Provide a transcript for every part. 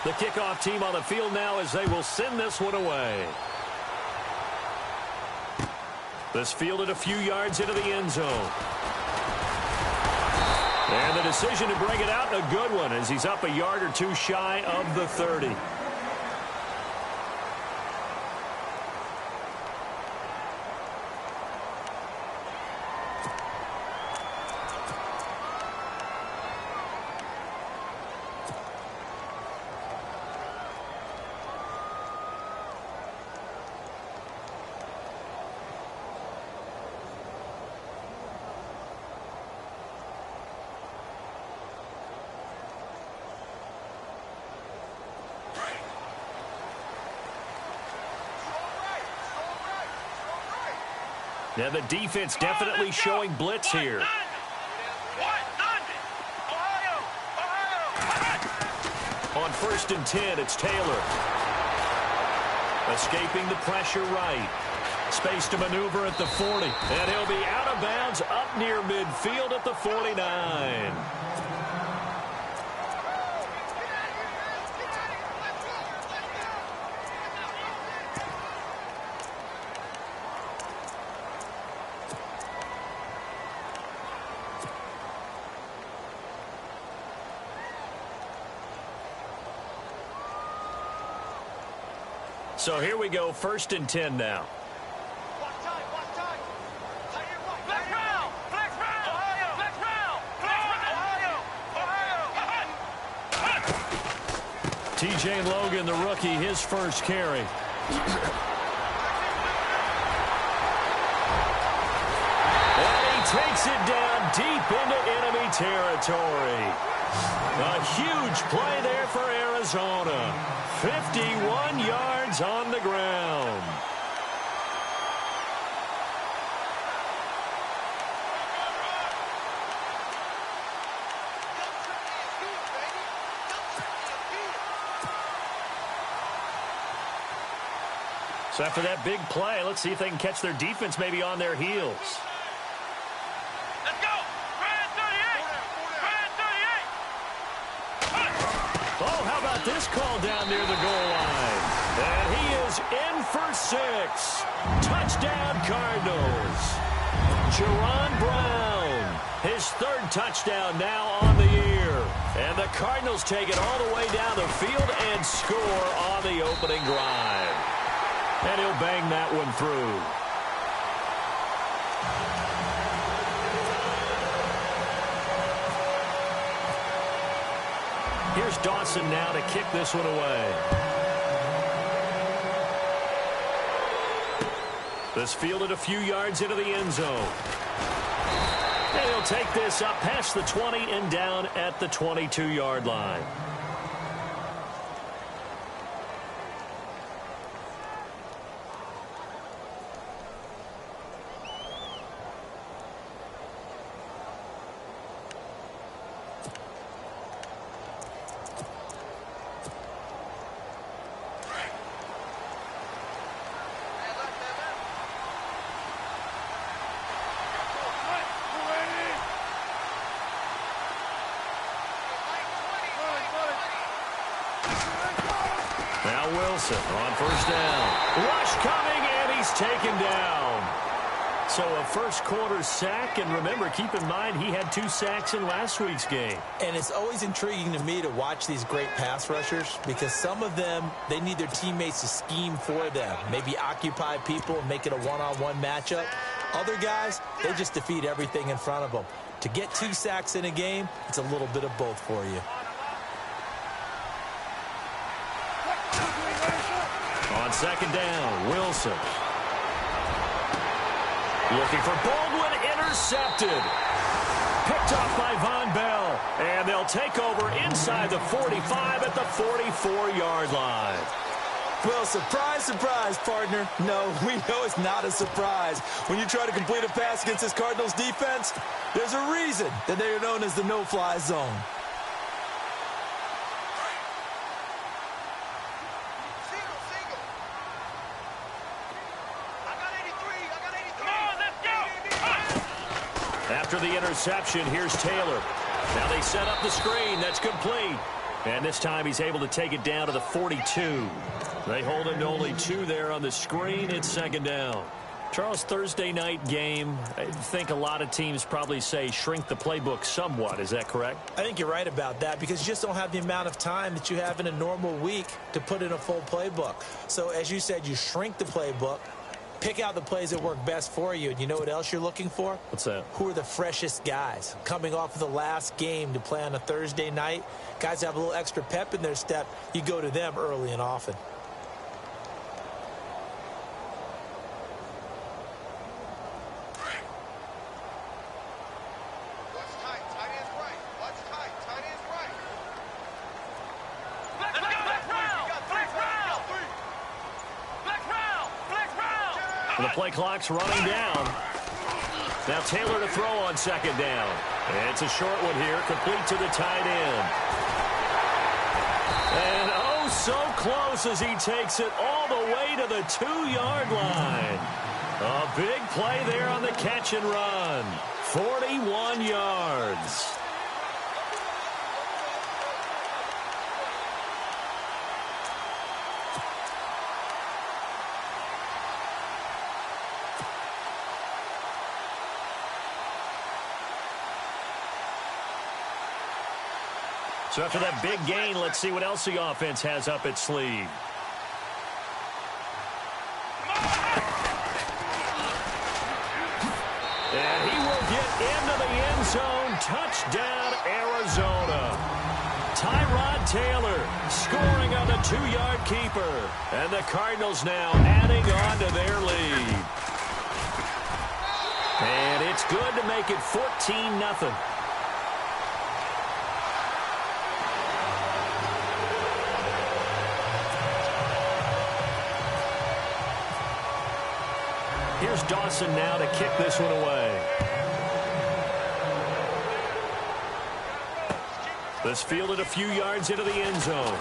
The kickoff team on the field now as they will send this one away. This fielded a few yards into the end zone. And the decision to bring it out, a good one, as he's up a yard or two shy of the 30. Now the defense definitely showing blitz here. On 1st and 10, it's Taylor. Escaping the pressure right. Space to maneuver at the 40. And he'll be out of bounds up near midfield at the 49. So here we go, 1st and 10 now. TJ Logan, the rookie, his first carry. And he takes it down deep into enemy territory. A huge play there for Arizona. 51 yards on the ground. So after that big play, let's see if they can catch their defense maybe on their heels. This call down near the goal line. And he is in for 6. Touchdown, Cardinals. Jerron Brown, his 3rd touchdown now on the year. And the Cardinals take it all the way down the field and score on the opening drive. And he'll bang that one through. Here's Dawson now to kick this one away. This fielded a few yards into the end zone. And he'll take this up past the 20 and down at the 22-yard line. Wilson on 1st down. Rush coming, and he's taken down. So a first-quarter sack, and remember, keep in mind, he had 2 sacks in last week's game. And it's always intriguing to me to watch these great pass rushers because some of them, they need their teammates to scheme for them, maybe occupy people and make it a one-on-one matchup. Other guys, they just defeat everything in front of them. To get 2 sacks in a game, it's a little bit of both for you. On 2nd down, Wilson. Looking for Baldwin, intercepted. Picked off by Von Bell. And they'll take over inside the 45 at the 44-yard line. Well, surprise, surprise, partner. No, we know it's not a surprise. When you try to complete a pass against this Cardinals defense, there's a reason that they are known as the no-fly zone. After the interception, here's Taylor. Now they set up the screen. That's complete. And this time he's able to take it down to the 42. They hold him to only 2 there on the screen. It's second down. Charles, Thursday night game, I think a lot of teams probably say shrink the playbook somewhat. Is that correct? I think you're right about that because you just don't have the amount of time that you have in a normal week to put in a full playbook. So as you said, you shrink the playbook, pick out the plays that work best for you. And you know what else you're looking for? What's that? Who are the freshest guys coming off of the last game to play on a Thursday night? Guys have a little extra pep in their step. You go to them early and often. The play clock's running down. Now Taylor to throw on second down. It's a short one here, complete to the tight end. And oh, so close as he takes it all the way to the 2-yard line. A big play there on the catch and run. 41 yards. So after that big gain, let's see what else the offense has up its sleeve. And he will get into the end zone. Touchdown, Arizona. Tyrod Taylor scoring on the 2-yard keeper. And the Cardinals now adding on to their lead. And it's good to make it 14-0. Here's Dawson now to kick this one away. This fielded a few yards into the end zone.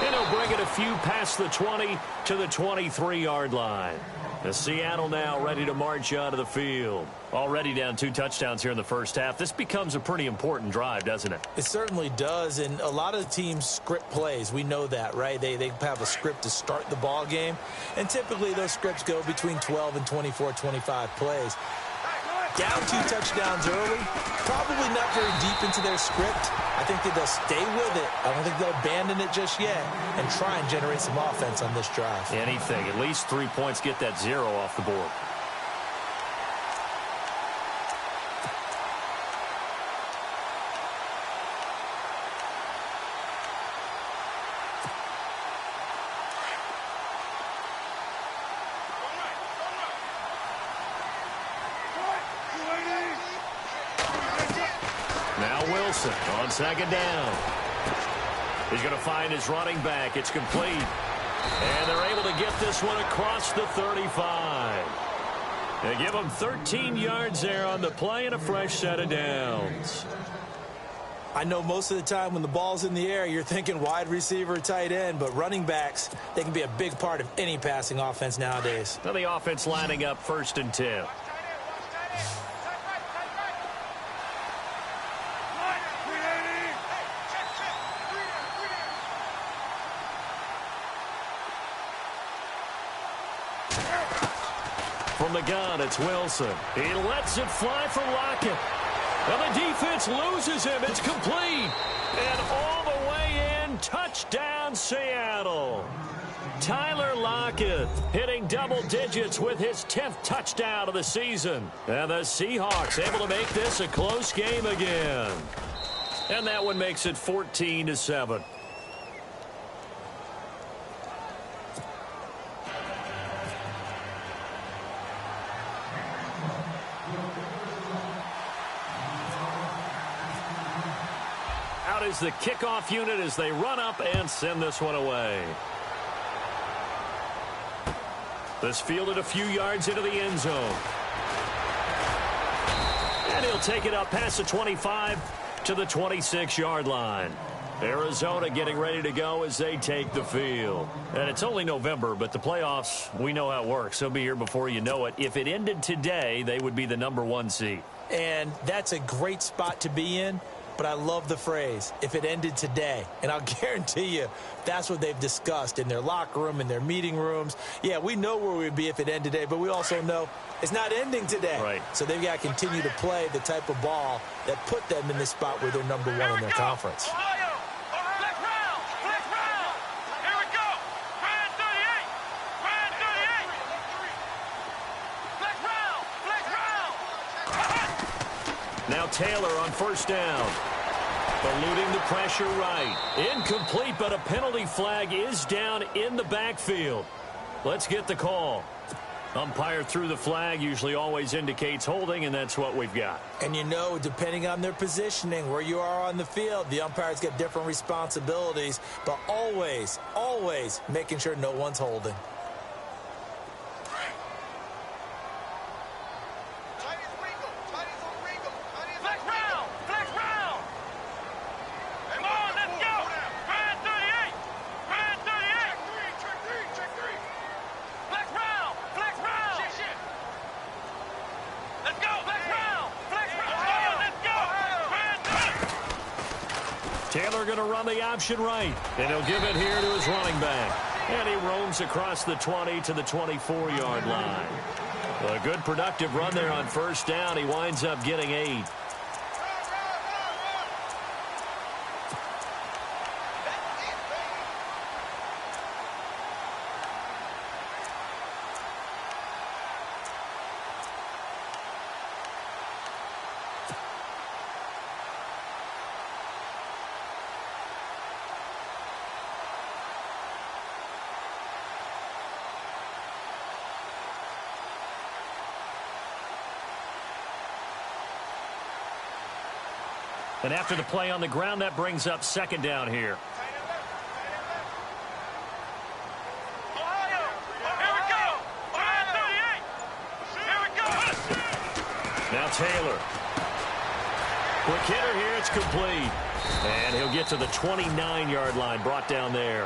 And he'll bring it a few past the 20 to the 23-yard line. The Seattle now ready to march onto the field. Already down 2 touchdowns here in the first half. This becomes a pretty important drive, doesn't it? It certainly does, and a lot of teams script plays. We know that, right? They have a script to start the ball game, and typically those scripts go between 12 and 24, 25 plays. Down 2 touchdowns early, probably not very deep into their script. I think that they'll stay with it. I don't think they'll abandon it just yet and try and generate some offense on this drive. Anything. At least 3 points, get that 0 off the board. On second down. He's going to find his running back. It's complete. And they're able to get this one across the 35. They give him 13 yards there on the play and a fresh set of downs. I know most of the time when the ball's in the air, you're thinking wide receiver, tight end, but running backs, they can be a big part of any passing offense nowadays. Now the offense lining up 1st and 10. From the gun, it's Wilson. He lets it fly for Lockett. And the defense loses him. It's complete. And all the way in, touchdown Seattle. Tyler Lockett hitting double digits with his 10th touchdown of the season. And the Seahawks able to make this a close game again. And that one makes it 14-7. Out is the kickoff unit as they run up and send this one away. This fielded a few yards into the end zone. And he'll take it up past the 25 to the 26-yard line. Arizona getting ready to go as they take the field. And it's only November, but the playoffs, we know how it works. They'll be here before you know it. If it ended today, they would be the #1 seed. And that's a great spot to be in. but I love the phrase, if it ended today. And I'll guarantee you that's what they've discussed in their locker room, in their meeting rooms. Yeah, we know where we'd be if it ended today, but we also know it's not ending today. Right. So they've got to continue to play the type of ball that put them in this spot where they're number one in their conference. Now Taylor on first down. Eluding the pressure right. Incomplete, but a penalty flag is down in the backfield. Let's get the call. Umpire threw the flag, usually always indicates holding, and that's what we've got. And you know, depending on their positioning, where you are on the field, the umpires get different responsibilities, but always, always making sure no one's holding. Taylor going to run the option right, and he'll give it here to his running back. And he roams across the 20 to the 24-yard line. A good productive run there on first down. He winds up getting 8. And after the play on the ground, that brings up second down here. Now Taylor. Quick hitter here, it's complete. And he'll get to the 29-yard line, brought down there.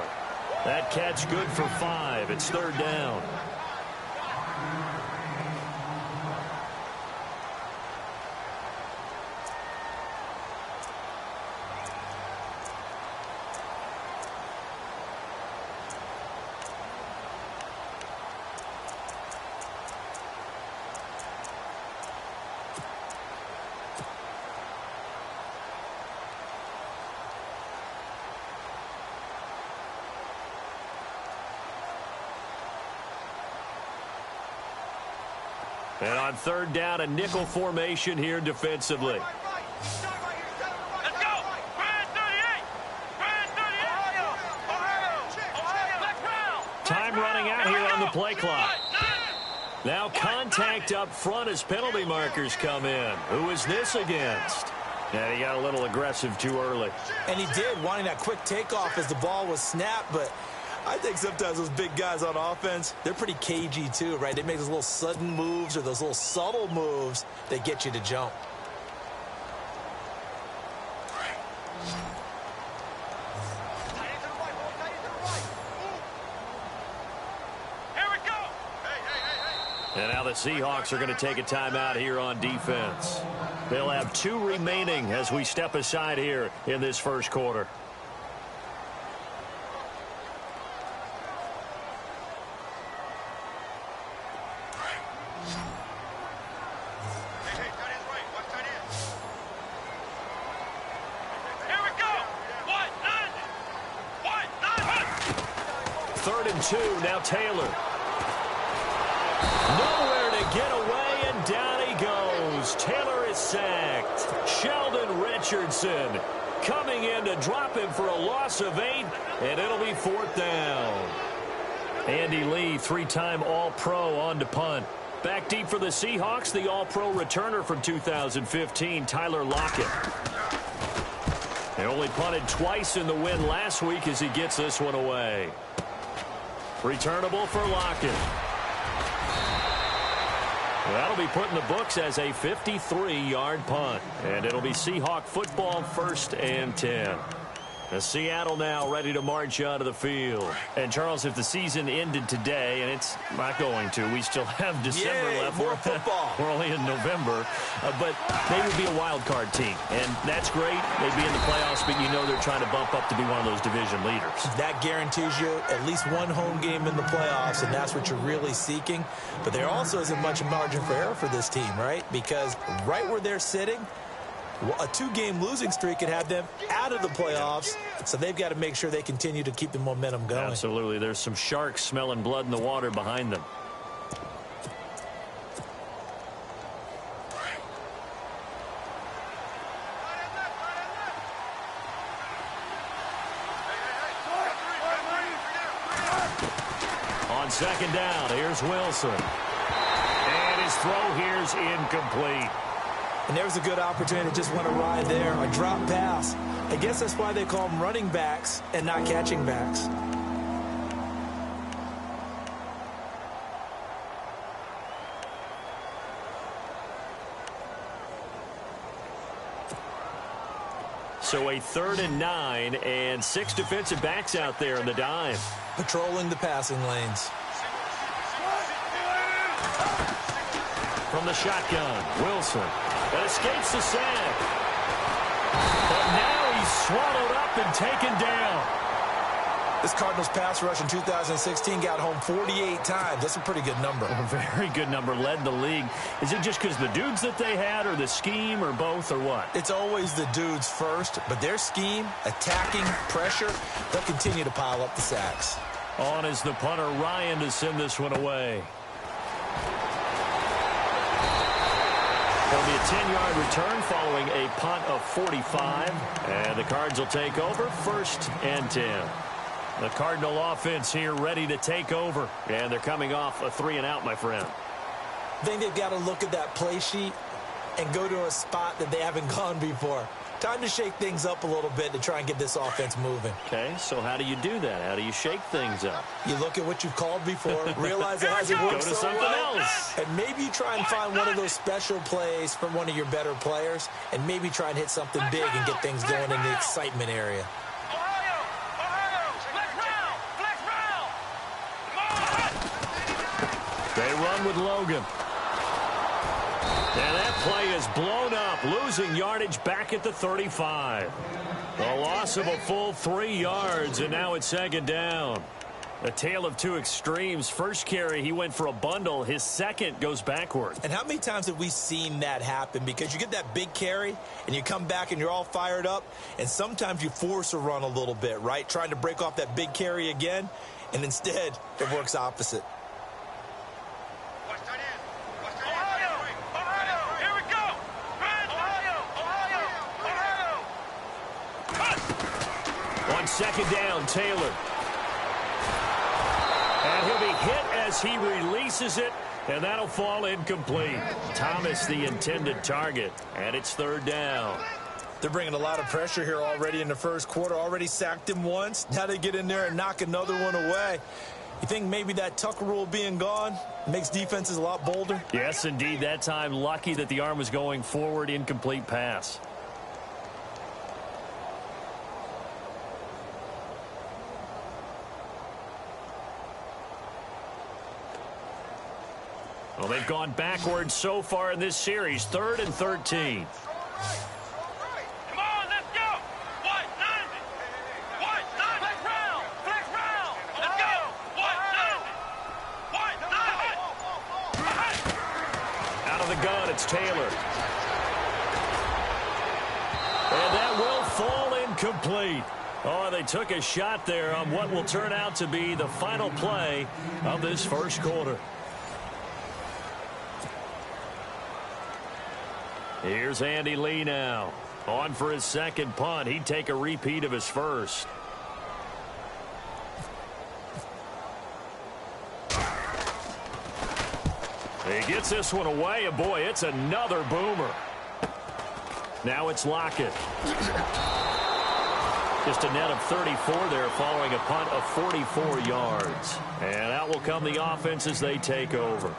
That catch good for 5. It's third down. And on third down, a nickel formation here defensively. Time running out here on the play clock. Now contact up front as penalty markers come in. Who is this against? And he got a little aggressive too early. And he did, wanting that quick takeoff as the ball was snapped, but I think sometimes those big guys on offense, they're pretty cagey too, right? They make those little sudden moves or those little subtle moves that get you to jump. And now the Seahawks are going to take a timeout here on defense. They'll have 2 remaining as we step aside here in this first quarter. Third and 2, now Taylor. Nowhere to get away, and down he goes. Taylor is sacked. Sheldon Richardson coming in to drop him for a loss of 8, and it'll be fourth down. Andy Lee, 3-time All-Pro on to punt. Back deep for the Seahawks, the All-Pro returner from 2015, Tyler Lockett. They only punted twice in the win last week as he gets this one away. Returnable for Lockett. That'll be put in the books as a 53-yard punt. And it'll be Seahawk football, 1st and 10. The Seattle now ready to march out of the field. And, Charles, if the season ended today, and it's not going to, we still have December left. More football. We're only in November. But they would be a wild card team. And that's great. They'd be in the playoffs, but you know they're trying to bump up to be one of those division leaders. That guarantees you at least one home game in the playoffs, and that's what you're really seeking. But there also isn't much margin for error for this team, right? Because right where they're sitting, a two-game losing streak could have them out of the playoffs, so they've got to make sure they continue to keep the momentum going. Absolutely. There's some sharks smelling blood in the water behind them. On second down, here's Wilson. And his throw here's incomplete. And there's a good opportunity to just want to ride there. A drop pass. I guess that's why they call them running backs and not catching backs. So a 3rd and 9 and 6 defensive backs out there in the dive. Patrolling the passing lanes. From the shotgun, Wilson. That escapes the sack. But now he's swallowed up and taken down. This Cardinals pass rush in 2016 got home 48 times. That's a pretty good number. A very good number, led the league. Is it just because the dudes that they had, or the scheme, or both, or what? It's always the dudes first, but their scheme, attacking, pressure, they'll continue to pile up the sacks. On is the punter, Ryan, to send this one away. It'll be a 10-yard return following a punt of 45. And the Cards will take over 1st and 10. The Cardinal offense here ready to take over. And they're coming off a 3-and-out, my friend. I think they've got to look at that play sheet and go to a spot that they haven't gone before. Time to shake things up a little bit to try and get this offense moving. Okay, so how do you do that? How do you shake things up? You look at what you've called before, realize it hasn't worked so something well, else. and maybe you try and find one of those special plays from one of your better players, and maybe try and hit something big and get things going in the excitement area. They run with Logan. And that play is blown up, losing yardage back at the 35. A loss of a full 3 yards, and now it's 2nd down. A tale of two extremes. First carry, he went for a bundle. His second goes backward. And how many times have we seen that happen? Because you get that big carry, and you come back, and you're all fired up, and sometimes you force a run a little bit, right? Trying to break off that big carry again, and instead, it works opposite. Second down, Taylor. And he'll be hit as he releases it, and that'll fall incomplete. Thomas, the intended target, and it's 3rd down. They're bringing a lot of pressure here already in the first quarter. Already sacked him once. Now they get in there and knock another one away. You think maybe that Tucker rule being gone makes defenses a lot bolder? Yes, indeed. That time, lucky that the arm was going forward, incomplete pass. Well, they've gone backwards so far in this series. 3rd and 13. Come on, let's go. White 90. White 90. Flex round. Flex round. Let's go. White 90. White 90. Out of the gun, it's Taylor. And that will fall incomplete. Oh, they took a shot there on what will turn out to be the final play of this first quarter. Here's Andy Lee now. On for his second punt. He'd take a repeat of his first. He gets this one away, and boy, it's another boomer. Now it's Lockett. Just a net of 34 there following a punt of 44 yards. And out will come the offense as they take over.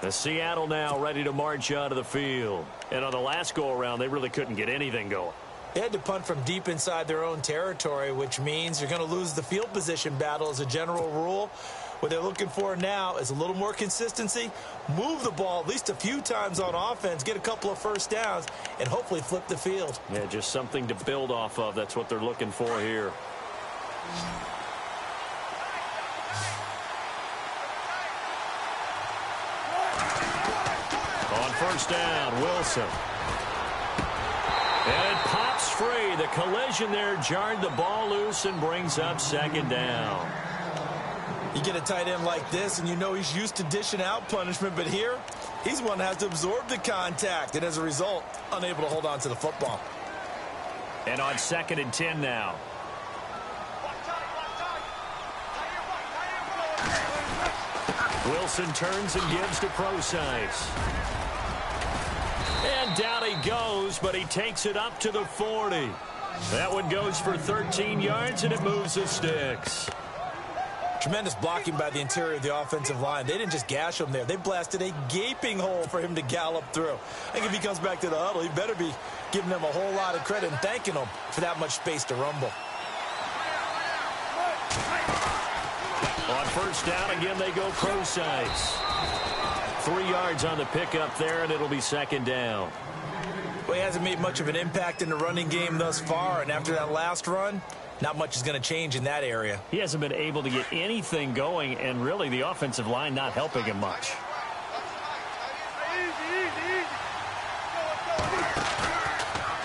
The Seattle now ready to march out of the field. And on the last go-around, they really couldn't get anything going. They had to punt from deep inside their own territory, which means you're going to lose the field position battle as a general rule. What they're looking for now is a little more consistency, move the ball at least a few times on offense, get a couple of first downs, and hopefully flip the field. Yeah, just something to build off of. That's what they're looking for here. On first down, Wilson. And it pops free. The collision there jarred the ball loose and brings up second down. You get a tight end like this, and you know he's used to dishing out punishment, but here, he's one that has to absorb the contact, and as a result, unable to hold on to the football. And on 2nd and 10 now. Wilson turns and gives to Procise. And down he goes, but he takes it up to the 40. That one goes for 13 yards, and it moves the sticks. Tremendous blocking by the interior of the offensive line. They didn't just gash him there. They blasted a gaping hole for him to gallop through. I think if he comes back to the huddle, he better be giving them a whole lot of credit and thanking them for that much space to rumble. On first down, again, they go Procise. 3 yards on the pickup there, and it'll be second down. Well, he hasn't made much of an impact in the running game thus far, and after that last run, not much is going to change in that area. He hasn't been able to get anything going, and really the offensive line not helping him much.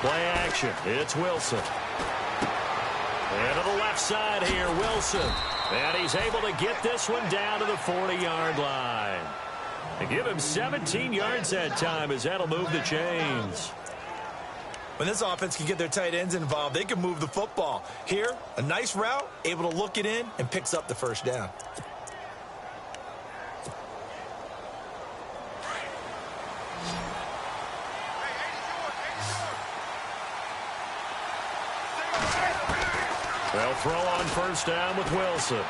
Play action. It's Wilson. And to the left side here, Wilson. And he's able to get this one down to the 40-yard line. They give him 17 yards that time as that'll move the chains. When this offense can get their tight ends involved, they can move the football. Here, a nice route, able to look it in, and picks up the first down. They'll throw on first down with Wilson.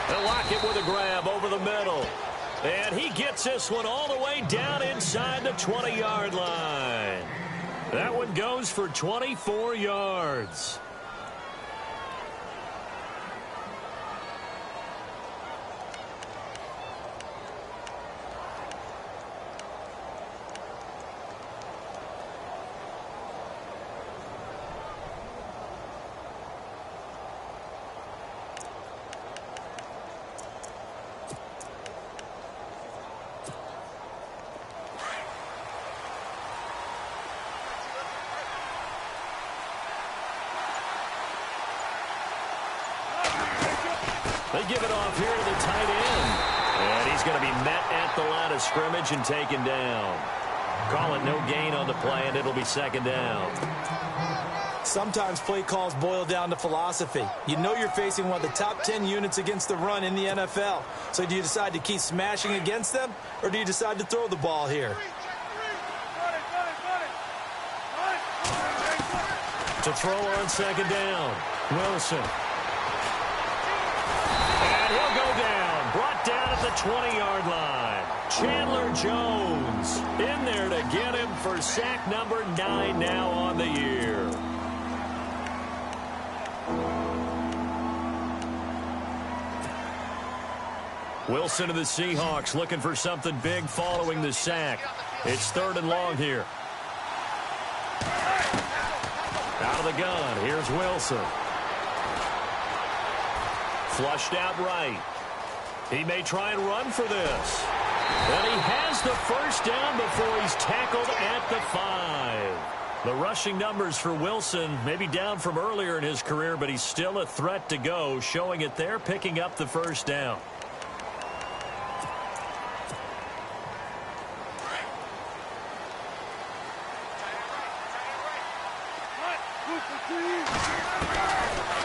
They'll lock it with a grab over the middle. And he gets this one all the way down inside the 20-yard line. That one goes for 24 yards. They give it off here to the tight end. And he's going to be met at the line of scrimmage and taken down. Call it no gain on the play, and it'll be second down. Sometimes play calls boil down to philosophy. You know you're facing one of the top 10 units against the run in the NFL. So do you decide to keep smashing against them, or do you decide to throw the ball here? To throw on second down, Wilson. And he'll go down, brought down at the 20-yard line. Chandler Jones in there to get him for sack number 9 now on the year. Wilson of the Seahawks looking for something big following the sack. It's 3rd and long here. Out of the gun, here's Wilson. Flushed out right. He may try and run for this. And he has the first down before he's tackled at the 5. The rushing numbers for Wilson maybe down from earlier in his career, but he's still a threat to go, showing it there, picking up the first down.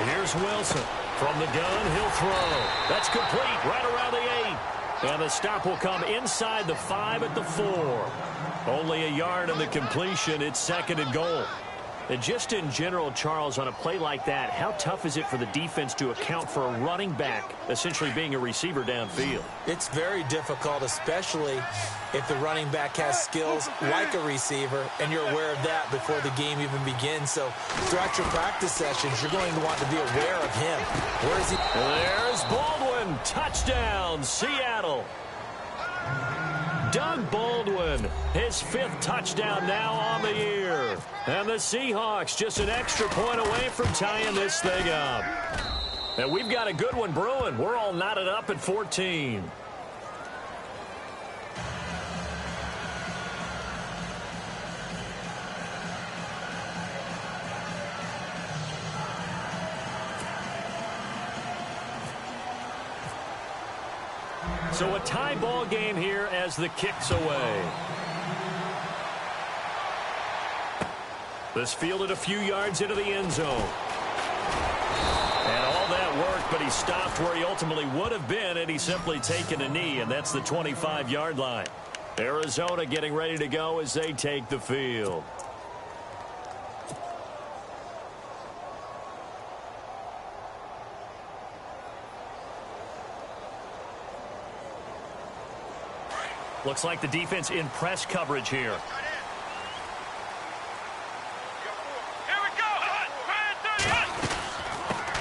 Here's Wilson. From the gun, he'll throw. That's complete right around the 8. And the stop will come inside the 5 at the 4. Only a yard on the completion. It's 2nd and goal. And just in general, Charles, on a play like that, how tough is it for the defense to account for a running back essentially being a receiver downfield? It's very difficult, especially if the running back has skills like a receiver, and you're aware of that before the game even begins. So throughout your practice sessions, you're going to want to be aware of him. Where is he? There's Baldwin. Touchdown, Seattle. Doug Baldwin, his 5th touchdown now on the year. And the Seahawks just an extra point away from tying this thing up. And we've got a good one brewing. We're all knotted up at 14. So a tie ball game here as the kick's away. This fielded a few yards into the end zone. And all that work, but he stopped where he ultimately would have been had he simply taken a knee, and that's the 25-yard line. Arizona getting ready to go as they take the field. Looks like the defense in press coverage here. Here we go.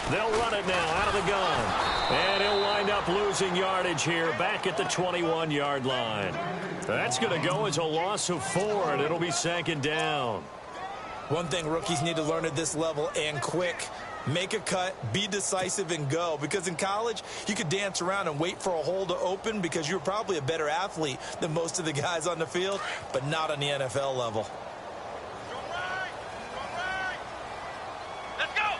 They'll run it now out of the gun. And he'll wind up losing yardage here back at the 21-yard line. That's going to go as a loss of 4, and it'll be 2nd down. One thing rookies need to learn at this level, and quick: make a cut, be decisive, and go. Because in college, you could dance around and wait for a hole to open because you're probably a better athlete than most of the guys on the field, but not on the NFL level. Let's go.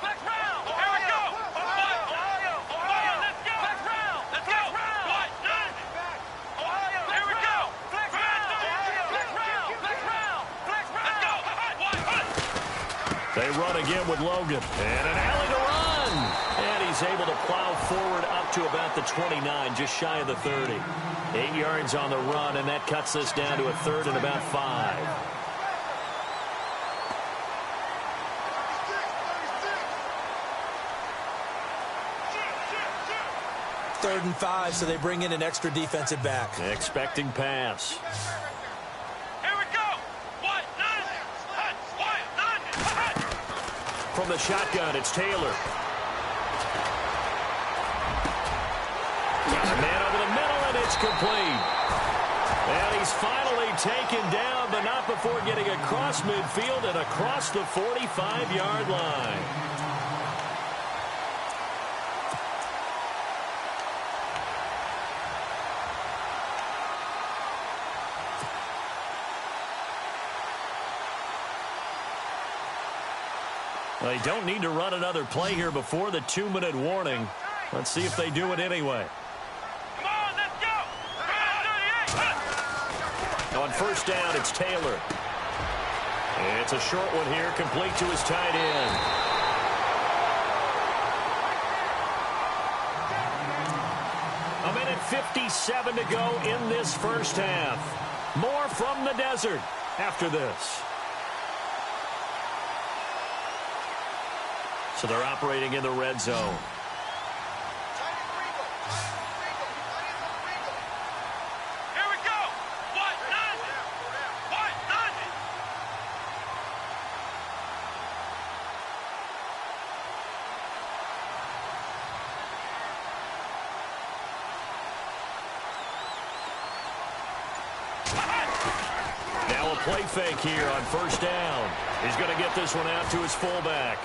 Flex round. Here we go. Ohio. Let's go. Flex round. Let's go. What? Ohio. Here we go. Flex round. Flex round. Flex round. Flex round. Let's go. They run again with Logan. And an alley to run. And he's able to plow forward up to about the 29, just shy of the 30. 8 yards on the run, and that cuts us down to a 3rd and about 5. Third and 5, so they bring in an extra defensive back. Expecting pass. Here we go. What? From the shotgun, it's Taylor. Got a man over the middle, and it's complete. And he's finally taken down, but not before getting across midfield and across the 45-yard line. They don't need to run another play here before the 2-minute warning. Let's see if they do it anyway. Come on, let's go. On first down, it's Taylor. It's a short one here, complete to his tight end. A minute 57 to go in this first half. More from the desert after this. So they're operating in the red zone. Here we go. What? Nothing. What? Nothing. Now a play fake here on first down. He's going to get this one out to his fullback.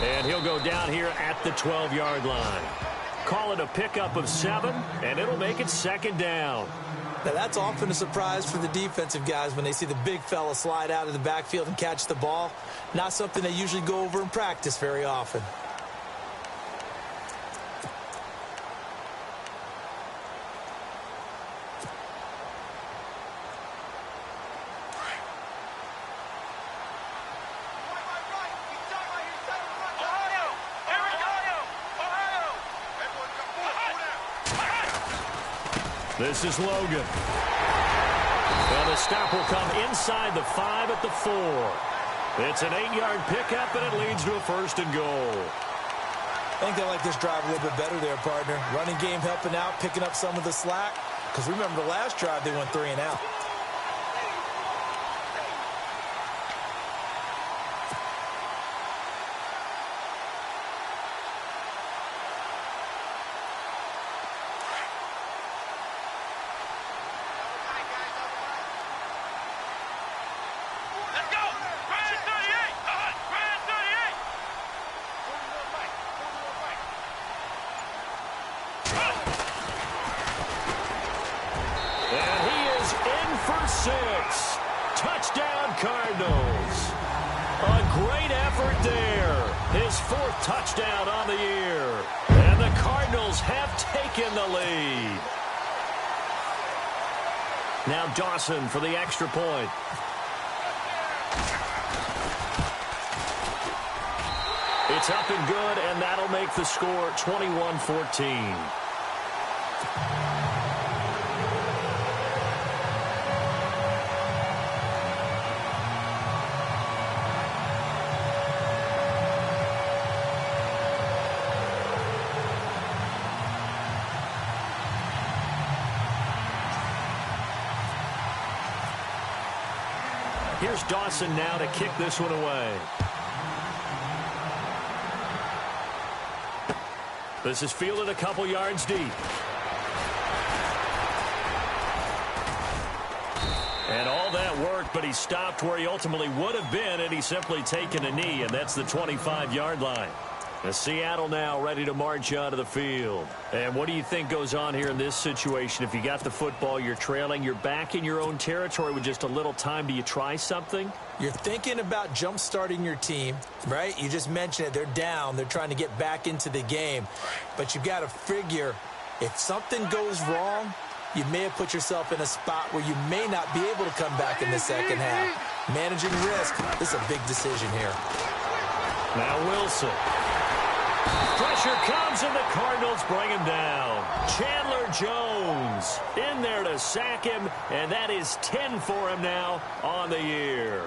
And he'll go down here at the 12-yard line. Call it a pickup of 7, and it'll make it 2nd down. Now, that's often a surprise for the defensive guys when they see the big fella slide out of the backfield and catch the ball. Not something they usually go over in practice very often. This is Logan. And the stop will come inside the 5 at the 4. It's an 8-yard pickup, and it leads to a 1st and goal. I think they like this drive a little bit better there, partner. Running game helping out, picking up some of the slack. Because remember the last drive, they went 3 and out. For 6. Touchdown, Cardinals. A great effort there. His 4th touchdown on the year. And the Cardinals have taken the lead. Now Dawson for the extra point. It's up and good, and that'll make the score 21-14. Here's Dawson now to kick this one away. This is fielded a couple yards deep. And all that work, but he stopped where he ultimately would have been, and he's simply taken a knee, and that's the 25-yard line. The Seattle now ready to march onto the field. And what do you think goes on here in this situation? If you got the football, you're trailing, you're back in your own territory with just a little time. Do you try something? You're thinking about jump-starting your team, right? You just mentioned it. They're down. They're trying to get back into the game. But you've got to figure if something goes wrong, you may have put yourself in a spot where you may not be able to come back in the second half. Managing risk, this is a big decision here. Now Wilson. Pressure comes, and the Cardinals bring him down. Chandler Jones in there to sack him, and that is 10 for him now on the year.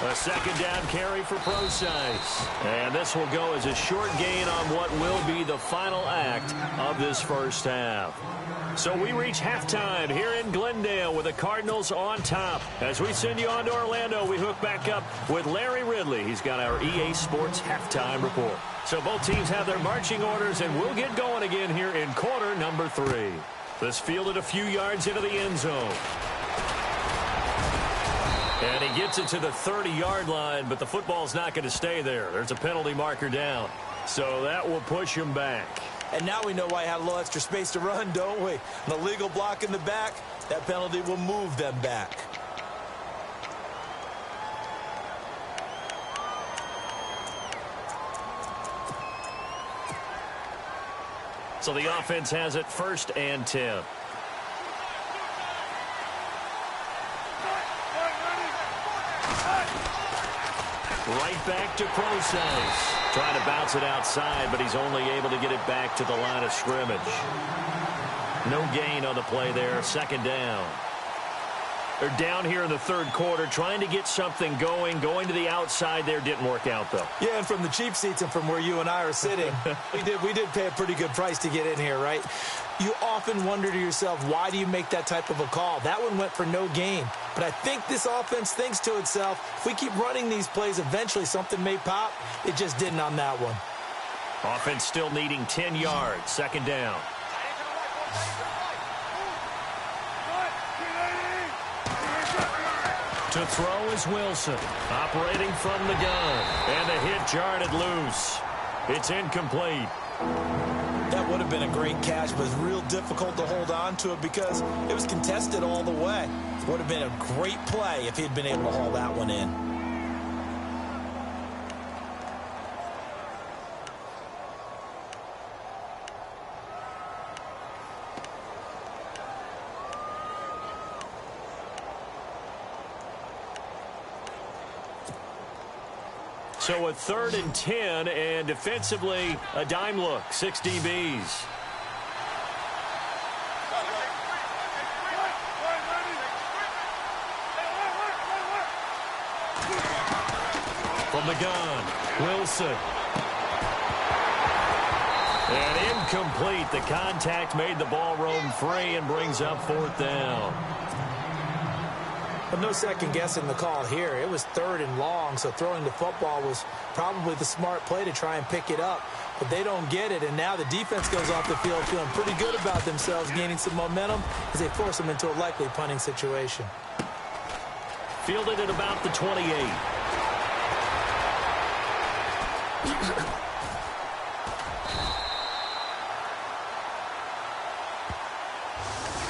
A second down carry for Procise. And this will go as a short gain on what will be the final act of this first half. So we reach halftime here in Glendale with the Cardinals on top. As we send you on to Orlando, we hook back up with Larry Ridley. He's got our EA Sports halftime report. So both teams have their marching orders, and we'll get going again here in quarter number 3. This fielded a few yards into the end zone. And he gets it to the 30-yard line, but the football's not going to stay there. There's a penalty marker down. So that will push him back. And now we know why he had a little extra space to run, don't we? An illegal block in the back, that penalty will move them back. So the offense has it 1st and 10. Right back to Procise. Trying to bounce it outside, but he's only able to get it back to the line of scrimmage. No gain on the play there. 2nd down. They're down here in the 3rd quarter, trying to get something going. Going to the outside there didn't work out, though. Yeah, and from the cheap seats and from where you and I are sitting, we did pay a pretty good price to get in here, right? You often wonder to yourself, why do you make that type of a call? That one went for no gain. But I think this offense thinks to itself, if we keep running these plays, eventually something may pop. It just didn't on that one. Offense still needing 10 yards. 2nd down. To throw is Wilson, operating from the gun. And the hit jarred it loose. It's incomplete. That would have been a great catch, but it's real difficult to hold on to it because it was contested all the way. It would have been a great play if he had been able to haul that one in. So a 3rd and 10, and defensively, a dime look, 6 DBs. From the gun, Wilson. And incomplete. The contact made the ball roam free and brings up 4th down. But no second guessing the call here. It was 3rd and long, so throwing the football was probably the smart play to try and pick it up. But they don't get it, and now the defense goes off the field feeling pretty good about themselves, gaining some momentum as they force them into a likely punting situation. Fielded at about the 28.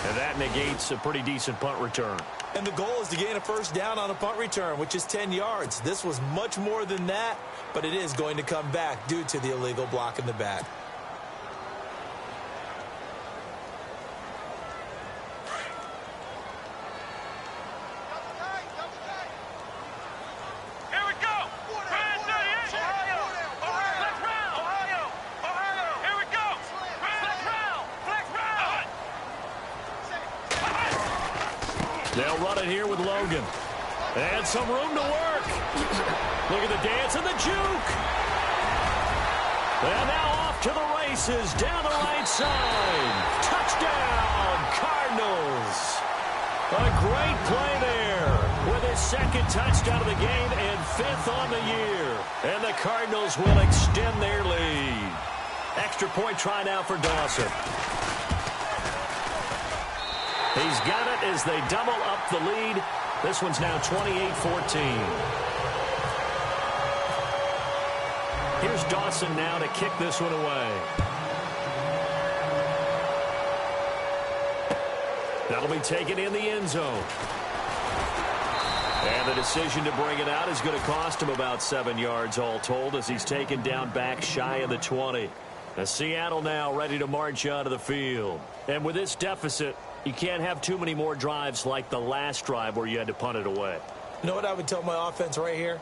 And that negates a pretty decent punt return. And the goal is to gain a 1st down on a punt return, which is 10 yards. This was much more than that, but it is going to come back due to the illegal block in the back. They'll run it here with Logan. And some room to work. Look at the dance and the juke. And now off to the races down the right side. Touchdown, Cardinals. A great play there with his 2nd touchdown of the game and 5th on the year. And the Cardinals will extend their lead. Extra point try now for Dawson. He's got it as they double up the lead. This one's now 28-14. Here's Dawson now to kick this one away. That'll be taken in the end zone. And the decision to bring it out is going to cost him about 7 yards all told as he's taken down back shy of the 20. Now Seattle now ready to march out of the field. And with this deficit, you can't have too many more drives like the last drive where you had to punt it away. You know what I would tell my offense right here?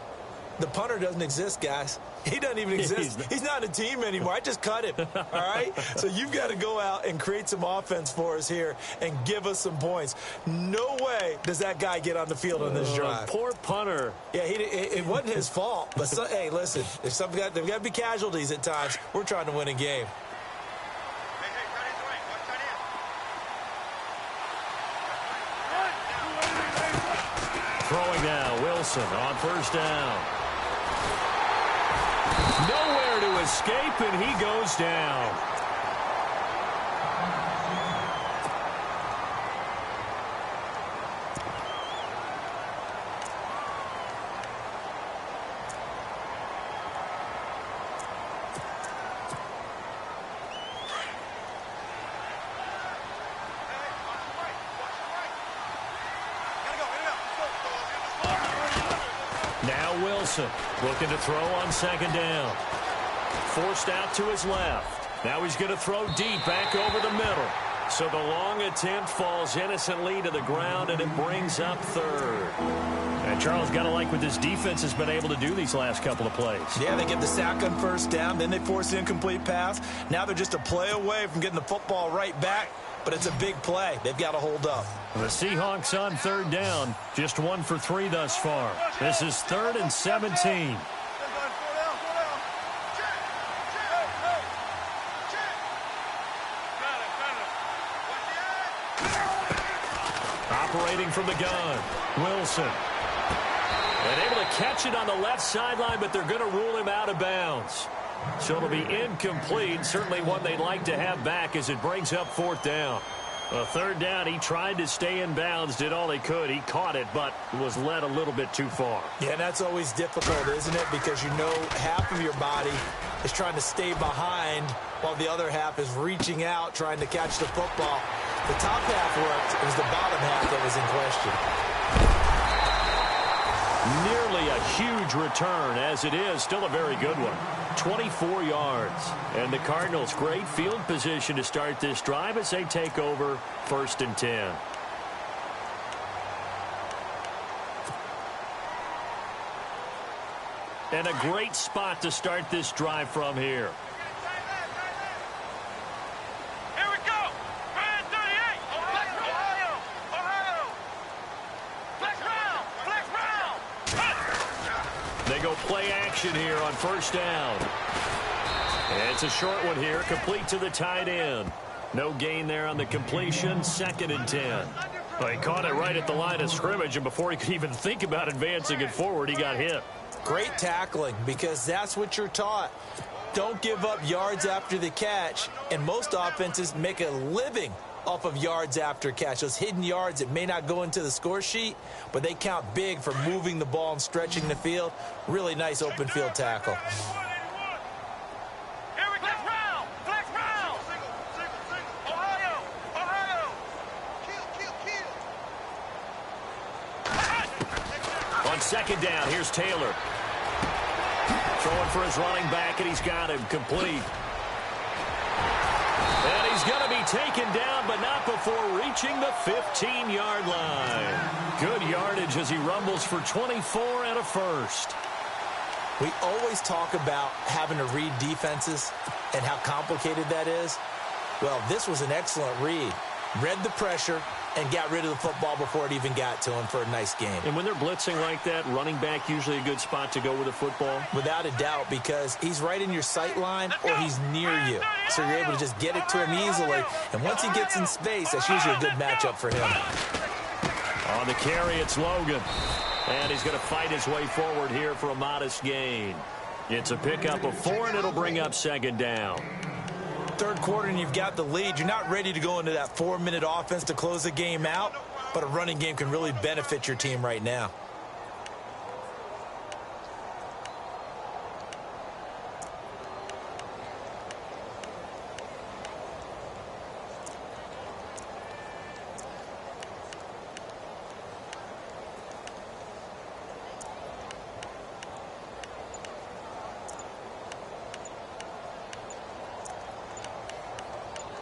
The punter doesn't exist, guys. He doesn't even exist. He's not a team anymore. I just cut him, all right? So you've got to go out and create some offense for us here and give us some points. No way does that guy get on the field on this drive. Poor punter. Yeah, it wasn't his fault. But, hey, listen, there's got to be casualties at times. We're trying to win a game. Throwing now, Wilson on 1st down. Nowhere to escape, and he goes down. Wilson looking to throw on 2nd down. Forced out to his left. Now he's going to throw deep back over the middle. So the long attempt falls innocently to the ground, and it brings up 3rd. And Charles, got to like what this defense has been able to do these last couple of plays. Yeah, they get the sack on 1st down, then they force the incomplete pass. Now they're just a play away from getting the football right back, but it's a big play. They've got to hold up. The Seahawks on 3rd down, just 1 for 3 thus far. This is 3rd and 17. Operating from the gun, Wilson. And able to catch it on the left sideline, but they're going to rule him out of bounds. So it'll be incomplete, certainly one they'd like to have back as it brings up 4th down. A 3rd down, he tried to stay in bounds, did all he could. He caught it, but was led a little bit too far. Yeah, that's always difficult, isn't it? Because you know half of your body is trying to stay behind while the other half is reaching out, trying to catch the football. The top half worked. It was the bottom half that was in question. Nearly a huge return, as it is still a very good one. 24 yards. And the Cardinals, great field position to start this drive as they take over 1st and 10. And a great spot to start this drive from here. Here we go. Brand 38. Ohio. Ohio. Flex round. Flex round. They go play action here on 1st down. And it's a short one here, complete to the tight end. No gain there on the completion, 2nd and 10. Well, he caught it right at the line of scrimmage, and before he could even think about advancing it forward, he got hit. Great tackling, because that's what you're taught. Don't give up yards after the catch, and most offenses make a living off of yards after catch. Those hidden yards that may not go into the score sheet, but they count big for moving the ball and stretching the field. Really nice open field tackle. Here we go. Flex round. Flex round. Ohio. Ohio. On 2nd down, here's Taylor. Throwing for his running back, and he's got him complete. And he's going to be taken down, but not before reaching the 15-yard line. Good yardage as he rumbles for 24 and a first. We always talk about having to read defenses and how complicated that is. Well, this was an excellent read. Read the pressure and got rid of the football before it even got to him for a nice game. And when they're blitzing like that, running back usually a good spot to go with the football? Without a doubt, because he's right in your sight line or he's near you. So you're able to just get it to him easily. And once he gets in space, that's usually a good matchup for him. On the carry, it's Logan. And he's going to fight his way forward here for a modest gain. It's a pickup of 4, and it'll bring up 2nd down. 3rd quarter and you've got the lead. You're not ready to go into that 4-minute offense to close the game out, but a running game can really benefit your team right now.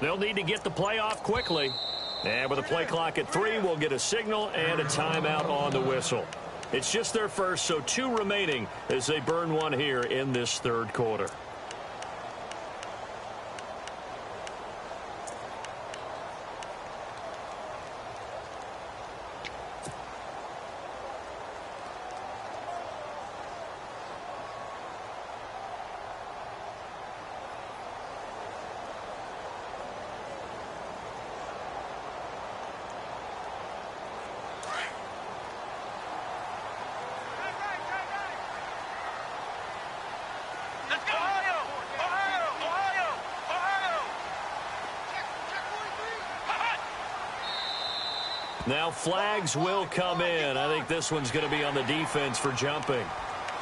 They'll need to get the play off quickly. And with a play clock at 3, we'll get a signal and a timeout on the whistle. It's just their first, so 2 remaining as they burn one here in this 3rd quarter. Let's go. Ohio. Ohio. Ohio. Ohio. Now flags will come in. I think this one's going to be on the defense for jumping.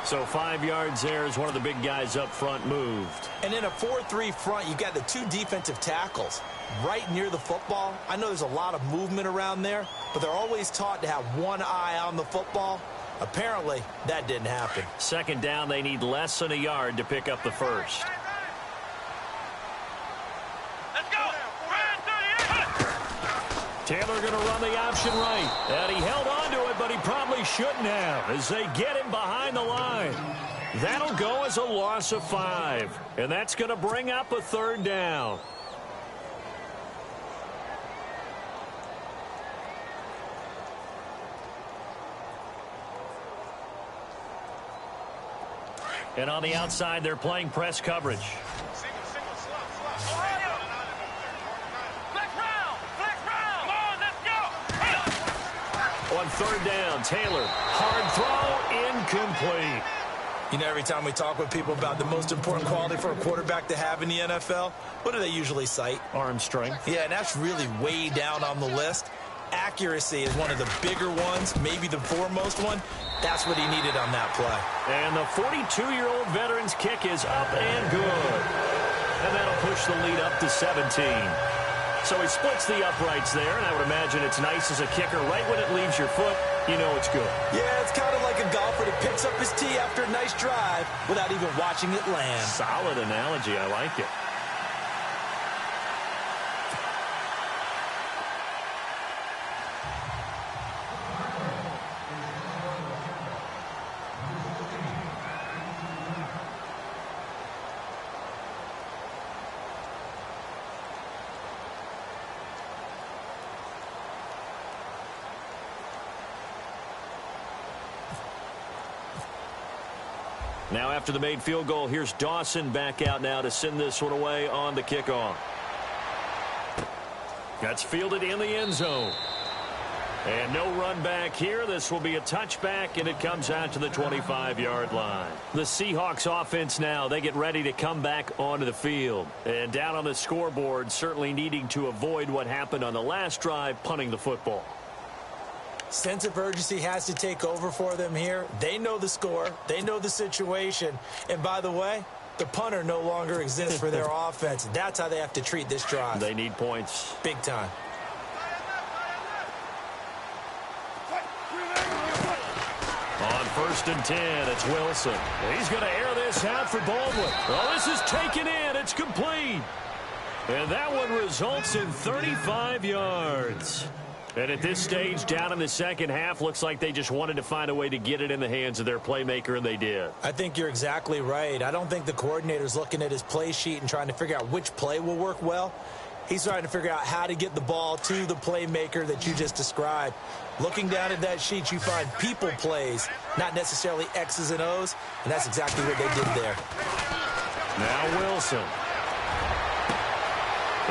So 5 yards there as one of the big guys up front moved. And in a 4-3 front, you've got the 2 defensive tackles right near the football. I know there's a lot of movement around there, but they're always taught to have one eye on the football. Apparently, that didn't happen. 2nd down, they need less than a yard to pick up the first. Let's go. Brand 38. Taylor going to run the option right. And he held on to it, but he probably shouldn't have as they get him behind the line. That'll go as a loss of 5. And that's going to bring up a 3rd down. And on the outside, they're playing press coverage. Ohio. Flex round. Flex round. Come on, let's go. On 3rd down, Taylor, hard throw, incomplete. You know, every time we talk with people about the most important quality for a quarterback to have in the NFL, what do they usually cite? Arm strength. Yeah, and that's really way down on the list. accuracy is one of the bigger ones, maybe the foremost one. That's what he needed on that play. And the 42-year-old veteran's kick is up and good. And that'll push the lead up to 17. So he splits the uprights there, and I would imagine it's nice as a kicker. Right when it leaves your foot, you know it's good. Yeah, it's kind of like a golfer that picks up his tee after a nice drive without even watching it land. Solid analogy. I like it. Now after the made field goal, here's Dawson back out now to send this one away on the kickoff. That's fielded in the end zone. And no run back here. This will be a touchback, and it comes out to the 25-yard line. The Seahawks offense now, they get ready to come back onto the field. And down on the scoreboard, certainly needing to avoid what happened on the last drive, punting the football. Sense of urgency has to take over for them here. They know the score. They know the situation. And by the way, the punter no longer exists for their offense. That's how they have to treat this drive. They need points. Big time. On 1st and 10, it's Wilson. He's going to air this out for Baldwin. Oh, this is taken in. It's complete. And that one results in 35 yards. And at this stage, down in the second half, looks like they just wanted to find a way to get it in the hands of their playmaker, and they did. I think you're exactly right. I don't think the coordinator's looking at his play sheet and trying to figure out which play will work well. He's trying to figure out how to get the ball to the playmaker that you just described. Looking down at that sheet, you find people plays, not necessarily X's and O's, and that's exactly what they did there. Now Wilson.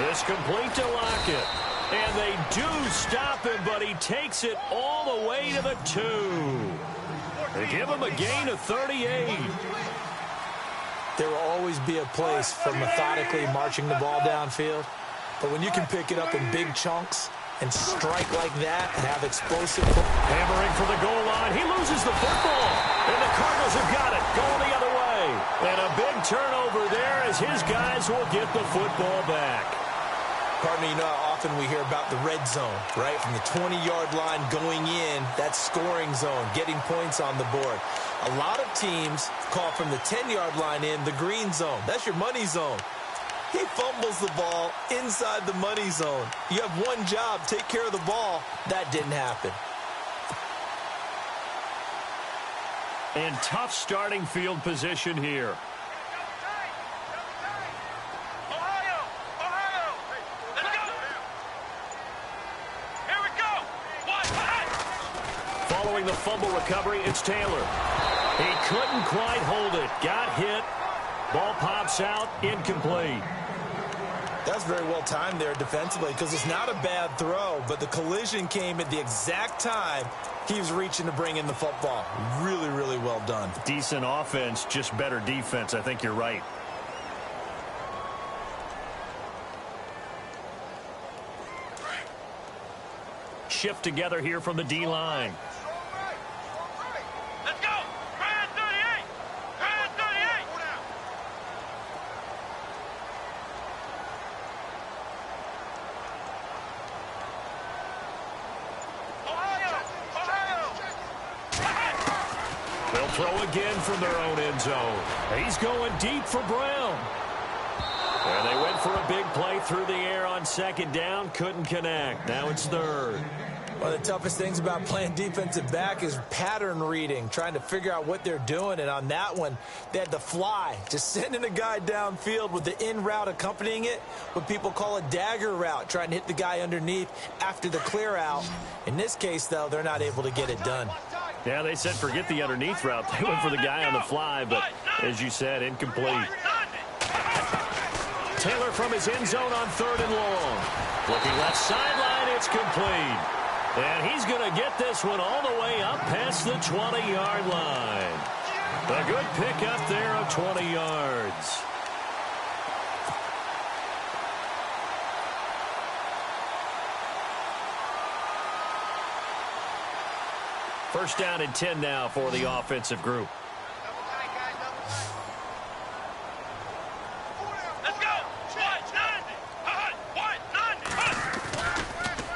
It's complete to Lockett. And they do stop him, but he takes it all the way to the 2. They give him a gain of 38. There will always be a place for methodically marching the ball downfield. But when you can pick it up in big chunks and strike like that and have explosive... Hammering for the goal line. He loses the football. And the Cardinals have got it. Going the other way. And a big turnover there as his guys will get the football back. Pardon me, you know how often we hear about the red zone, right? From the 20-yard line going in, that's scoring zone, getting points on the board. A lot of teams call from the 10-yard line in the green zone. That's your money zone. He fumbles the ball inside the money zone. You have one job, take care of the ball. That didn't happen. And tough starting field position here. Following the fumble recovery, it's Taylor. He couldn't quite hold it. Got hit. Ball pops out. Incomplete. That's very well timed there defensively because it's not a bad throw, but the collision came at the exact time he was reaching to bring in the football. Really, really well done. Decent offense, just better defense. I think you're right. Shift together here from the D-line. Let's go! Brand 38! Brand 38! Ohio! Ohio! They'll throw again from their own end zone. He's going deep for Brown. And they went for a big play through the air on second down. Couldn't connect. Now it's third. One of the toughest things about playing defensive back is pattern reading, trying to figure out what they're doing. And on that one, they had to fly, just sending a guy downfield with the in route accompanying it, what people call a dagger route, trying to hit the guy underneath after the clear out. In this case, though, they're not able to get it done. Yeah, they said forget the underneath route. They went for the guy on the fly, but as you said, incomplete. Taylor from his end zone on third and long. Looking left sideline, it's complete. And he's going to get this one all the way up past the 20-yard line. A good pickup there of 20 yards. First down and 10 now for the offensive group. Let's go.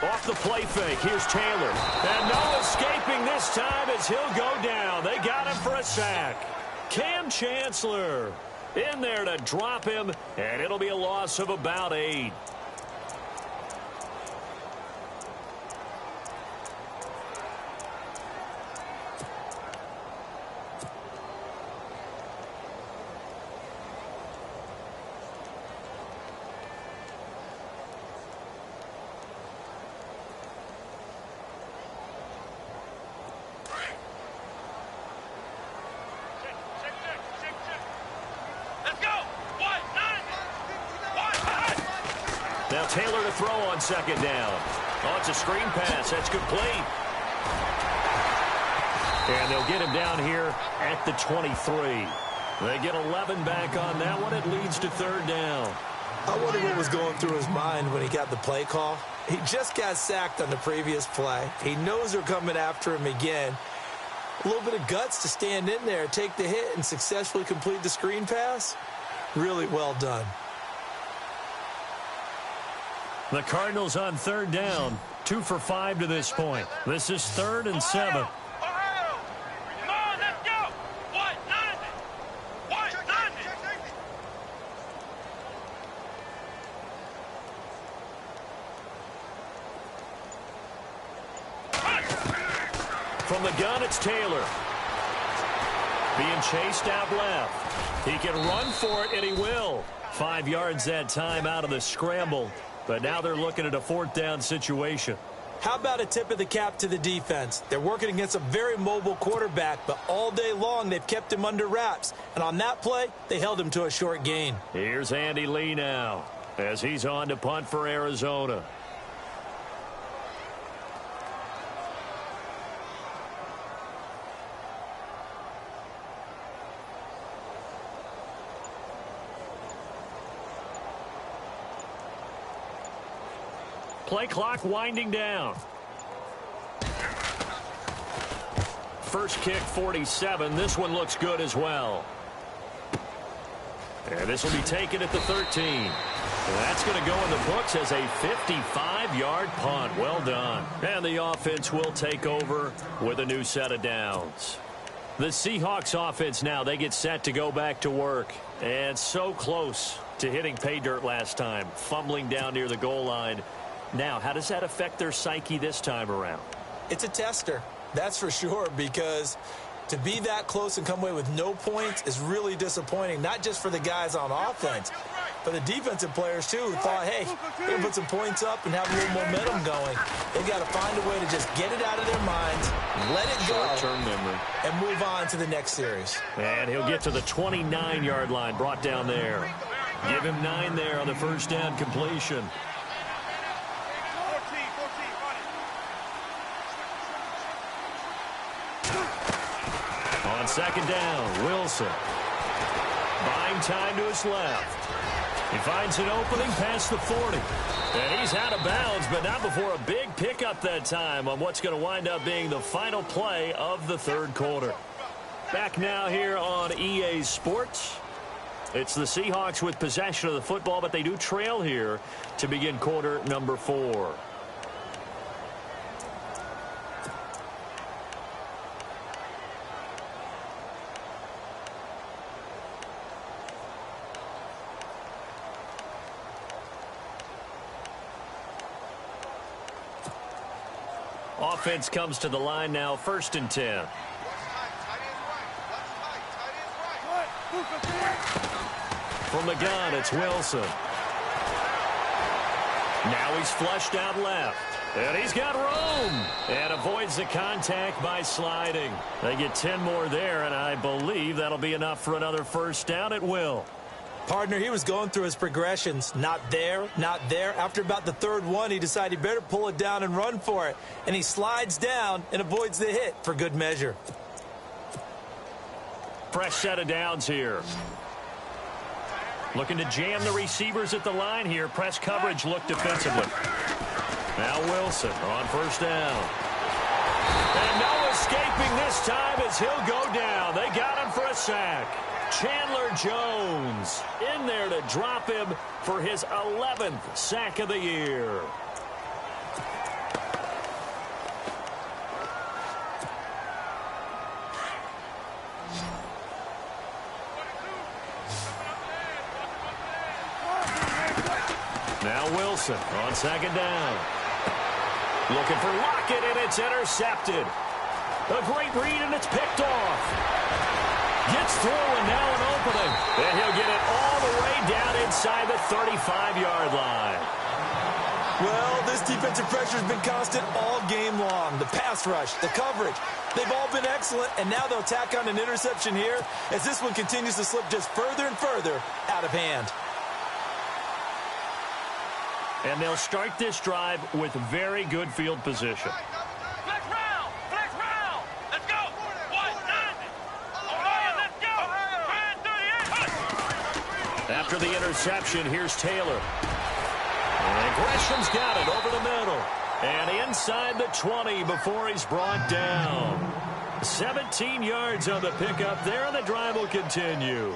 Off the play fake, here's Taylor. And no escaping this time as he'll go down. They got him for a sack. Cam Chancellor in there to drop him, and it'll be a loss of about 8. Now Taylor to throw on second down. Oh, it's a screen pass. That's complete. And they'll get him down here at the 23. They get 11 back on that one. It leads to third down. I wonder what was going through his mind when he got the play call. He just got sacked on the previous play. He knows they're coming after him again. A little bit of guts to stand in there, take the hit, and successfully complete the screen pass. Really well done. The Cardinals on third down, 2 for 5 to this point. This is 3rd and 7. Ohio! Come on, let's go! What? Nothing! What? Nothing! From the gun, it's Taylor. Being chased out left. He can run for it, and he will. 5 yards that time out of the scramble. But now they're looking at a 4th down situation. How about a tip of the cap to the defense? They're working against a very mobile quarterback, but all day long they've kept him under wraps. And on that play, they held him to a short gain. Here's Andy Lee now as he's on to punt for Arizona. Play clock winding down. First kick, 47. This one looks good as well. And this will be taken at the 13. And that's going to go in the books as a 55-yard punt. Well done. And the offense will take over with a new set of downs. The Seahawks offense now, they get set to go back to work. And so close to hitting pay dirt last time, fumbling down near the goal line. Now, how does that affect their psyche this time around? It's a tester, that's for sure, because to be that close and come away with no points is really disappointing, not just for the guys on offense, but the defensive players, too, who thought, hey, we're going to put some points up and have a little momentum going. They've got to find a way to just get it out of their minds, let it go, short-term memory, and move on to the next series. And he'll get to the 29-yard line, brought down there. Give him 9 there on the first down completion. On second down, Wilson. Buying time to his left. He finds an opening past the 40. And he's out of bounds, but not before a big pickup that time on what's going to wind up being the final play of the third quarter. Back now here on EA Sports. It's the Seahawks with possession of the football, but they do trail here to begin quarter number 4. Offense comes to the line now, 1st and 10. From the gun, it's Wilson. Now he's flushed out left. And he's got room. And avoids the contact by sliding. They get 10 more there, and I believe that'll be enough for another first down. It will. Partner, he was going through his progressions. Not there, not there. After about the 3rd one, he decided he better pull it down and run for it. And he slides down and avoids the hit for good measure. Fresh set of downs here. Looking to jam the receivers at the line here. Press coverage look defensively. Now Wilson on first down. And no escaping this time as he'll go down. They got him for a sack. Chandler Jones in there to drop him for his 11th sack of the year. Now Wilson on second down. Looking for Lockett, and it's intercepted. A great read, and it's picked off. Gets through, and now an opening. And he'll get it all the way down inside the 35-yard line. Well, this defensive pressure has been constant all game long. The pass rush, the coverage, they've all been excellent, and now they'll tack on an interception here as this one continues to slip just further and further out of hand. And they'll start this drive with very good field position. Flex round! Flex round! Let's go! 190! Ohio, let's go! 138! After the interception, here's Taylor. And Gresham's got it over the middle. And inside the 20 before he's brought down. 17 yards on the pickup there, and the drive will continue.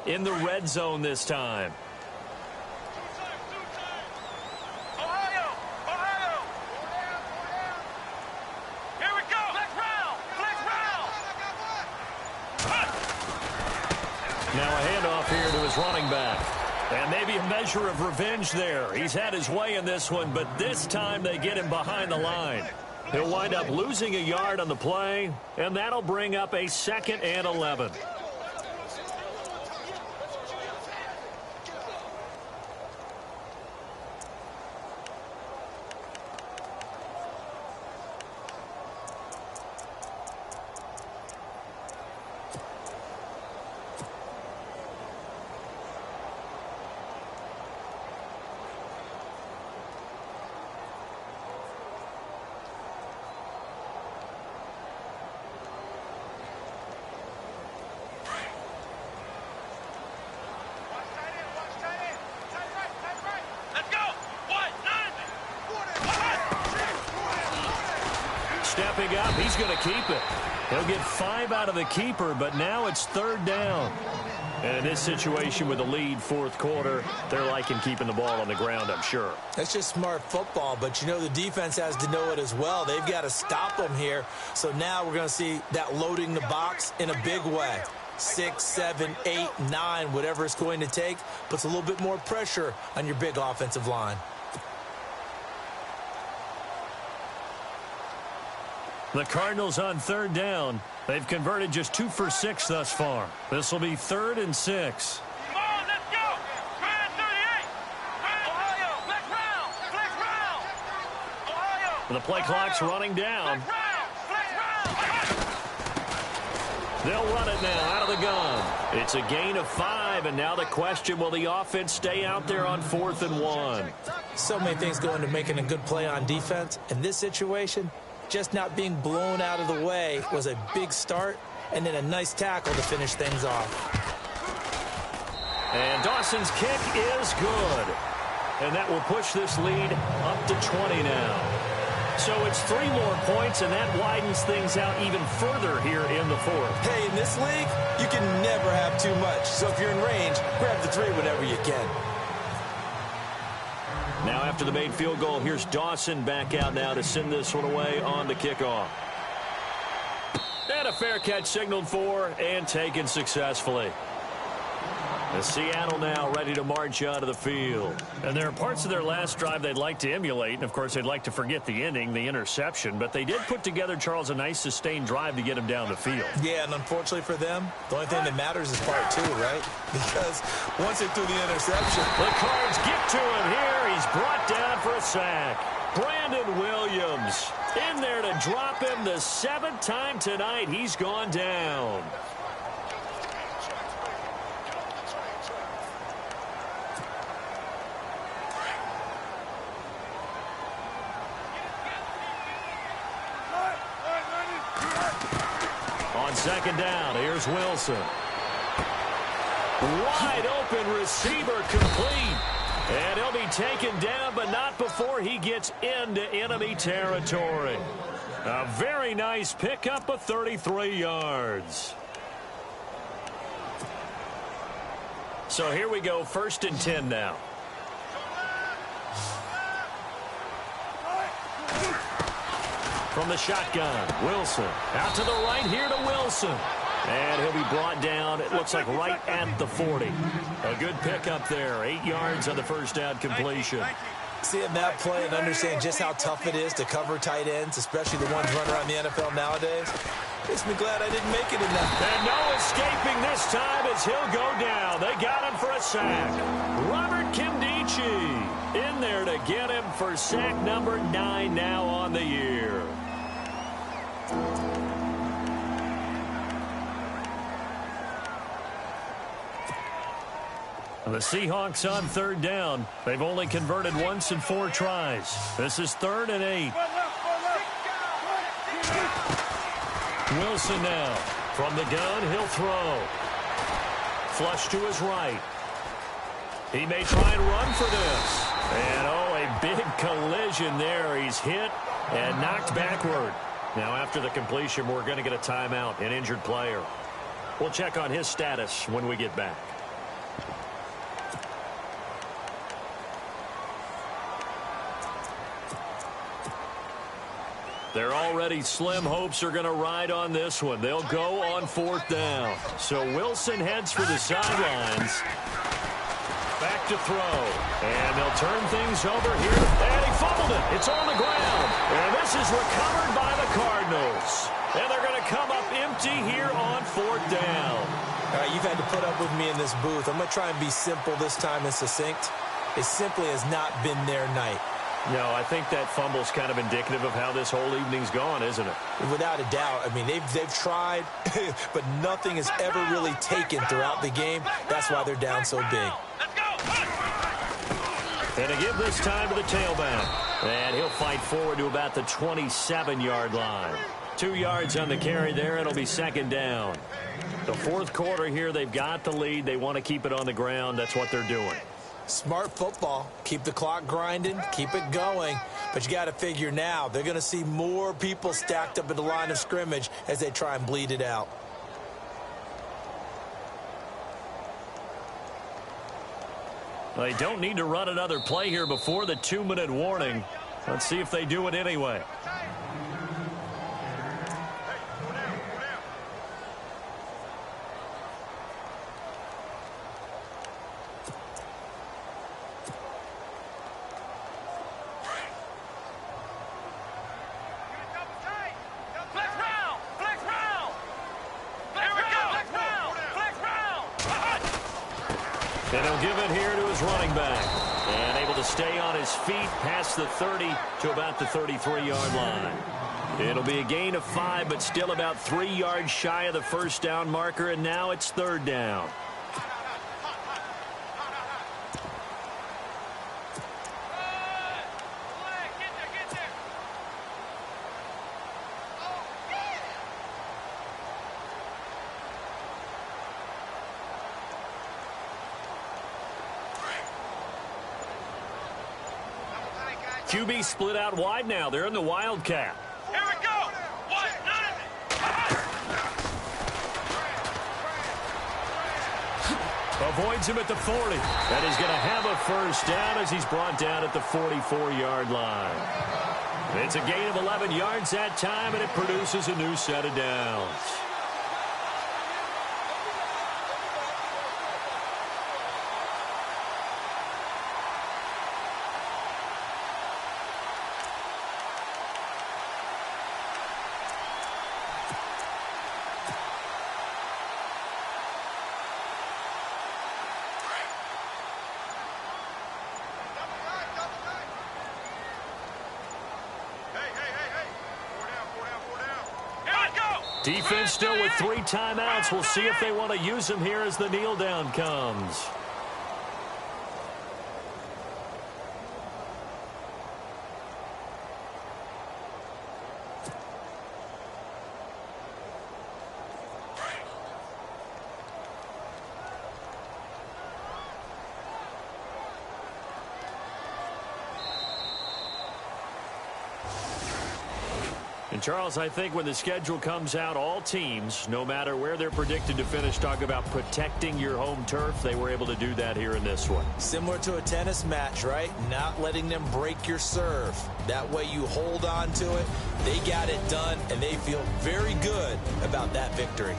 In the red zone this time. Ohio! Ohio! Here we go! Flex round! Flex round! Now a handoff here to his running back. And maybe a measure of revenge there. He's had his way in this one, but this time they get him behind the line. He'll wind up losing a yard on the play, and that'll bring up a 2nd and 11. Stepping up, he's going to keep it. He'll get 5 out of the keeper, but now it's 3rd down. And in this situation with the lead, 4th quarter, they're liking keeping the ball on the ground, I'm sure. That's just smart football, but you know the defense has to know it as well. They've got to stop them here. So now we're going to see that loading the box in a big way. 6, 7, 8, 9, whatever it's going to take, puts a little bit more pressure on your big offensive line. The Cardinals on 3rd down. They've converted just 2 for 6 thus far. This will be 3rd and 6. Come on, let's go! 138! Ohio, flex round! Flex round! Ohio! The play clock's running down. Flex round! Flex round! They'll run it now out of the gun. It's a gain of 5, and now the question, will the offense stay out there on 4th and 1? So many things go into making a good play on defense. In this situation, just not being blown out of the way was a big start, and then a nice tackle to finish things off. And Dawson's kick is good. And that will push this lead up to 20 now. So it's 3 more points, and that widens things out even further here in the 4th. Hey, in this league, you can never have too much. So if you're in range, grab the 3 whenever you can. Now after the made field goal, here's Dawson back out now to send this one away on the kickoff. And a fair catch signaled for and taken successfully. As Seattle now ready to march onto the field. And there are parts of their last drive they'd like to emulate. And, of course, they'd like to forget the ending, the interception. But they did put together, Charles, a nice sustained drive to get him down the field. Yeah, and unfortunately for them, the only thing that matters is part 2, right? Because once they threw the interception. The Cards get to him here. He's brought down for a sack. Brandon Williams in there to drop him the 7th time tonight. He's gone down. second down. Here's Wilson. Wide open receiver complete. And he'll be taken down, but not before he gets into enemy territory. A very nice pickup of 33 yards. So here we go, 1st and 10 now. From the shotgun, Wilson. Out to the right here to Wilson. And he'll be brought down, it looks like right at the 40. A good pickup there. 8 yards on the first down completion. Seeing that play and understand just how tough it is to cover tight ends, especially the ones running around the NFL nowadays, makes me glad I didn't make it in that. And no escaping this time as he'll go down. They got him for a sack. Robert Kimdichie in there to get him for sack number 9 now on the year. The Seahawks on 3rd down. They've only converted once in 4 tries. This is 3rd and 8. Wilson now. From the gun, he'll throw. Flush to his right. He may try and run for this. And, oh, a big collision there. He's hit and knocked backward. Now, after the completion, we're going to get a timeout, an injured player. We'll check on his status when we get back. They're already slim hopes are going to ride on this one. They'll go on 4th down. So Wilson heads for the sidelines. Back to throw. And they'll turn things over here. And he fumbled it. It's on the ground. And this is recovered by the Cardinals. And they're going to come up empty here on 4th down. All right, you've had to put up with me in this booth. I'm going to try and be simple this time and succinct. It simply has not been their night. No, I think that fumble's kind of indicative of how this whole evening's gone, isn't it? Without a doubt. I mean, they've tried, but nothing has ever really taken throughout the game. That's why they're down so big. And to give this time to the tailback. And he'll fight forward to about the 27-yard line. 2 yards on the carry there. It'll be 2nd down. The 4th quarter here, they've got the lead. They want to keep it on the ground. That's what they're doing. Smart football. Keep the clock grinding. Keep it going. But you got to figure now they're going to see more people stacked up at the line of scrimmage as they try and bleed it out. They don't need to run another play here before the 2-minute warning. Let's see if they do it anyway. And he'll give it here to his running back. And able to stay on his feet past the 30 to about the 33-yard line. It'll be a gain of 5, but still about 3 yards shy of the first down marker, and now it's 3rd down. QB split out wide now. They're in the Wildcat. Here we go. 1, 9. Avoids him at the 40. And he's going to have a first down as he's brought down at the 44-yard line. It's a gain of 11 yards that time, and it produces a new set of downs. Defense still with 3 timeouts. We'll see if they want to use them here as the kneel down comes. And, Charles, I think when the schedule comes out, all teams, no matter where they're predicted to finish, talk about protecting your home turf. They were able to do that here in this one. Similar to a tennis match, right? Not letting them break your serve. That way you hold on to it. They got it done, and they feel very good about that victory.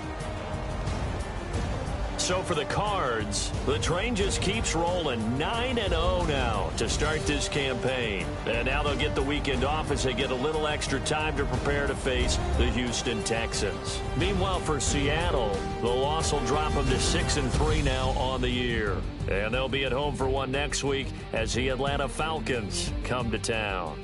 So for the Cards, the train just keeps rolling 9-0 now to start this campaign. And now they'll get the weekend off as they get a little extra time to prepare to face the Houston Texans. Meanwhile, for Seattle, the loss will drop them to 6-3 now on the year. And they'll be at home for one next week as the Atlanta Falcons come to town.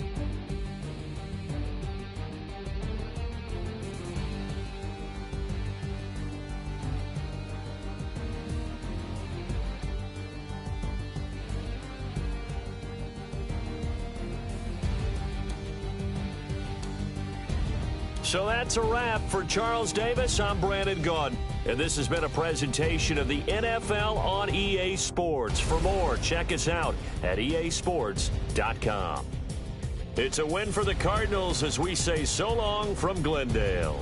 So that's a wrap. For Charles Davis, I'm Brandon Gaudin. And this has been a presentation of the NFL on EA Sports. For more, check us out at easports.com. It's a win for the Cardinals as we say so long from Glendale.